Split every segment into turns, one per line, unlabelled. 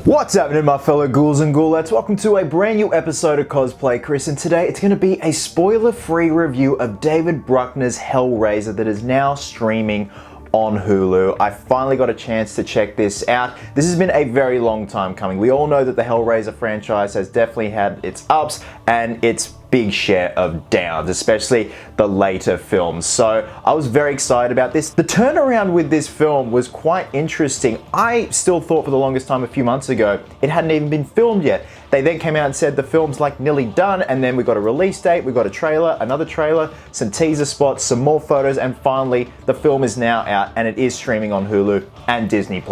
What's happening, my fellow ghouls and ghoulettes? Welcome to a brand new episode of Cosplay, Chris, and today it's going to be a spoiler-free review of David Bruckner's Hellraiser that is now streaming on Hulu. I finally got a chance to check this out. This has been a very long time coming. We all know that the Hellraiser franchise has definitely had its ups and its big share of downs, especially the later films. So I was very excited about this. The turnaround with this film was quite interesting. I still thought for the longest time a few months ago it hadn't even been filmed yet. They then came out and said the film's like nearly done, and then we got a release date, we got a trailer, another trailer, some teaser spots, some more photos, and finally the film is now out and it is streaming on Hulu and Disney+.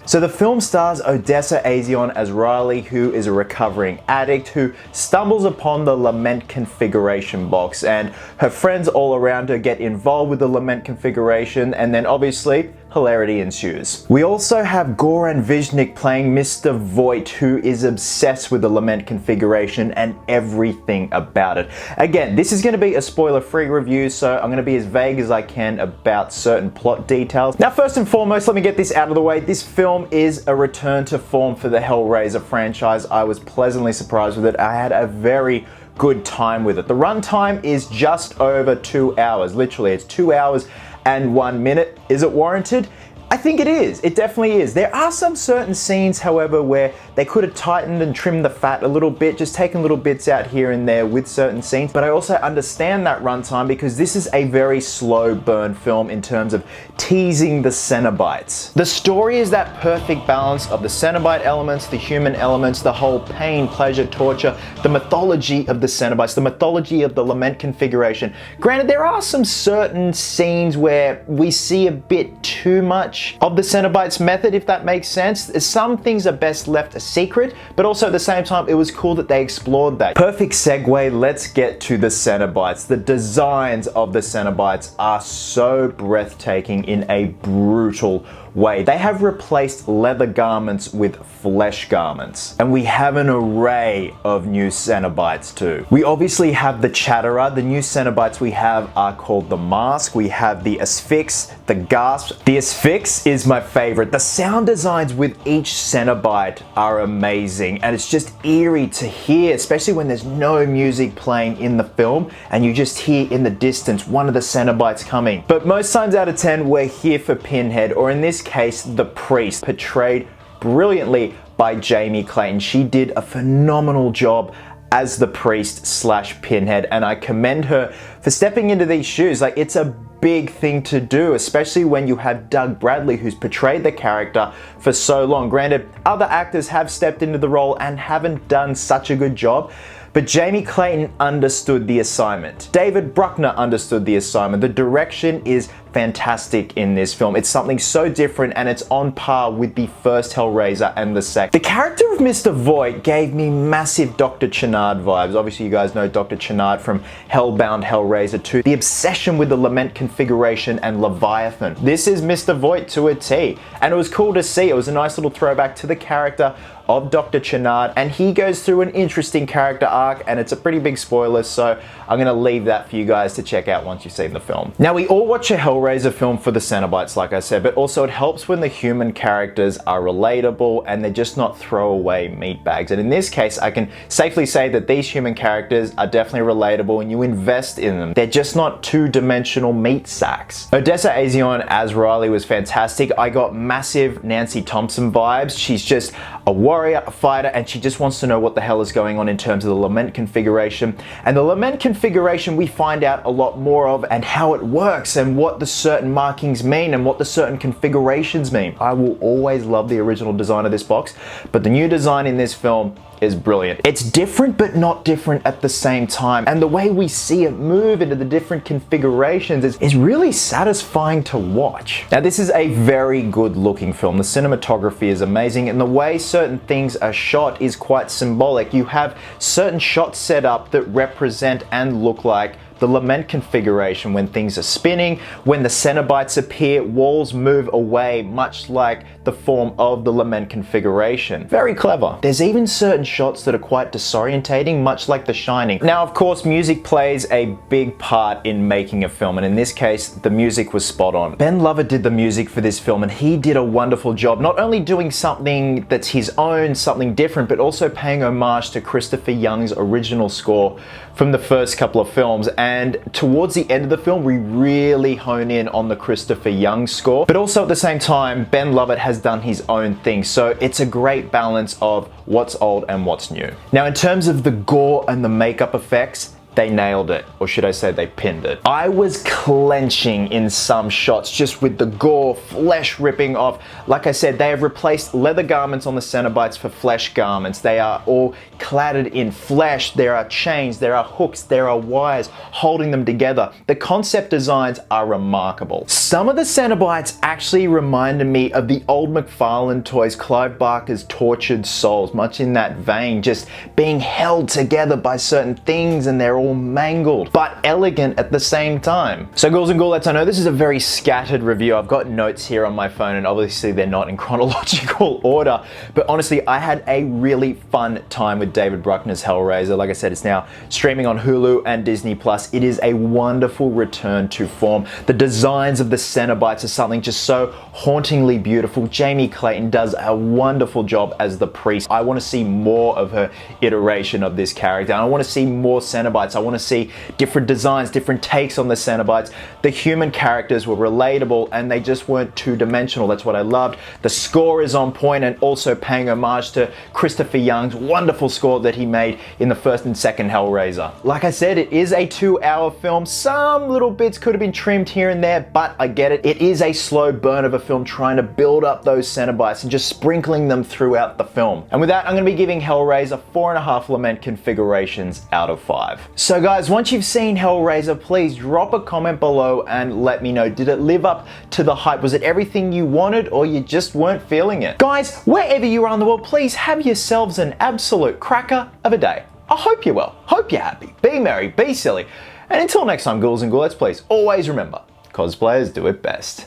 So the film stars Odessa Azion as Riley, who is a recovering addict who stumbles upon the Lament configuration box, and her friends all around her get involved with the Lament configuration, and then obviously hilarity ensues. We also have Gore and Viznik playing Mr. Voight, who is obsessed with the Lament configuration and everything about it. Again, this is going to be a spoiler-free review, so I'm going to be as vague as I can about certain plot details. Now, first and foremost, let me get this out of the way. This film is a return to form for the Hellraiser franchise. I was pleasantly surprised with it. I had a very good time with it. The runtime is just over 2 hours. Literally, it's 2 hours and 1 minute. Is it warranted? I think it is. It definitely is. There are some certain scenes, however, where they could have tightened and trimmed the fat a little bit, just taken little bits out here and there with certain scenes. But I also understand that runtime because this is a very slow burn film in terms of teasing the Cenobites. The story is that perfect balance of the Cenobite elements, the human elements, the whole pain, pleasure, torture, the mythology of the Cenobites, the mythology of the Lament configuration. Granted, there are some certain scenes where we see a bit too much of the Cenobites method, if that makes sense. Some things are best left a secret, but also at the same time, it was cool that they explored that. Perfect segue, let's get to the Cenobites. The designs of the Cenobites are so breathtaking in a brutal way. They have replaced leather garments with flesh garments. And we have an array of new Cenobites too. We obviously have the Chatterer. The new Cenobites we have are called the Mask. We have the Asphyx, the Gasp. The Asphyx is my favorite. The sound designs with each Cenobite are amazing, and it's just eerie to hear, especially when there's no music playing in the film and you just hear in the distance one of the Cenobites coming. But most times out of 10, we're here for Pinhead, or in this case, the Priest, portrayed brilliantly by Jamie Clayton. She did a phenomenal job as the Priest slash Pinhead, and I commend her for stepping into these shoes. Like, it's a big thing to do, especially when you have Doug Bradley, who's portrayed the character for so long. Granted, other actors have stepped into the role and haven't done such a good job, but Jamie Clayton understood the assignment. David Bruckner understood the assignment. The direction is fantastic in this film. It's something so different, and it's on par with the first Hellraiser and the second. The character of Mr. Voight gave me massive Dr. Channard vibes. Obviously, you guys know Dr. Channard from Hellbound Hellraiser 2. The obsession with the Lament configuration and Leviathan. This is Mr. Voight to a T, and it was cool to see. It was a nice little throwback to the character of Dr. Channard, and he goes through an interesting character arc, and it's a pretty big spoiler, so I'm gonna leave that for you guys to check out once you've seen the film. Now, we all watch a Hellraiser film for the Cenobites, like I said, but also it helps when the human characters are relatable and they're just not throwaway meatbags. And in this case, I can safely say that these human characters are definitely relatable and you invest in them. They're just not two-dimensional meat sacks. Odessa Azion as Riley was fantastic. I got massive Nancy Thompson vibes. She's just a warrior, a fighter, and she just wants to know what the hell is going on in terms of the Lament configuration. And the Lament configuration we find out a lot more of, and how it works, and what the certain markings mean, and what the certain configurations mean. I will always love the original design of this box, but the new design in this film is brilliant. It's different but not different at the same time, and the way we see it move into the different configurations is really satisfying to watch. Now, this is a very good looking film. The cinematography is amazing, and the way certain things are shot is quite symbolic. You have certain shots set up that represent and look like the lament configuration when things are spinning, when the Cenobites appear, walls move away, much like the form of the lament configuration. Very clever. There's even certain shots that are quite disorientating, much like The Shining. Now, of course, music plays a big part in making a film, and in this case, the music was spot on. Ben Lover did the music for this film, and he did a wonderful job, not only doing something that's his own, something different, but also paying homage to Christopher Young's original score from the first couple of films. And towards the end of the film, we really hone in on the Christopher Young score, but also at the same time, Ben Lovett has done his own thing. So it's a great balance of what's old and what's new. Now, in terms of the gore and the makeup effects, they nailed it, or should I say they pinned it. I was clenching in some shots just with the gore, flesh ripping off. Like I said, they have replaced leather garments on the Cenobites for flesh garments. They are all cladded in flesh. There are chains, there are hooks, there are wires holding them together. The concept designs are remarkable. Some of the Cenobites actually reminded me of the old McFarlane toys, Clive Barker's Tortured Souls, much in that vein, just being held together by certain things, and they're all mangled, but elegant at the same time. So Ghouls and Ghoulettes, I know this is a very scattered review. I've got notes here on my phone, and obviously they're not in chronological order, but honestly, I had a really fun time with David Bruckner's Hellraiser. Like I said, it's now streaming on Hulu and Disney+. It is a wonderful return to form. The designs of the Cenobites are something just so hauntingly beautiful. Jamie Clayton does a wonderful job as the priest. I want to see more of her iteration of this character, and I want to see more Cenobites. I want to see different designs, different takes on the Cenobites. The human characters were relatable, and they just weren't two-dimensional. That's what I loved. The score is on point, and also paying homage to Christopher Young's wonderful score that he made in the first and second Hellraiser. Like I said, it is a 2-hour film. Some little bits could have been trimmed here and there, but I get it. It is a slow burn of a film trying to build up those Cenobites and just sprinkling them throughout the film. And with that, I'm going to be giving Hellraiser 4.5 lament configurations out of 5. So guys, once you've seen Hellraiser, please drop a comment below and let me know, did it live up to the hype? Was it everything you wanted, or you just weren't feeling it? Guys, wherever you are in the world, please have yourselves an absolute cracker of a day. I hope you're well, hope you're happy, be merry, be silly, and until next time, Ghouls and Ghoulettes, please always remember, cosplayers do it best.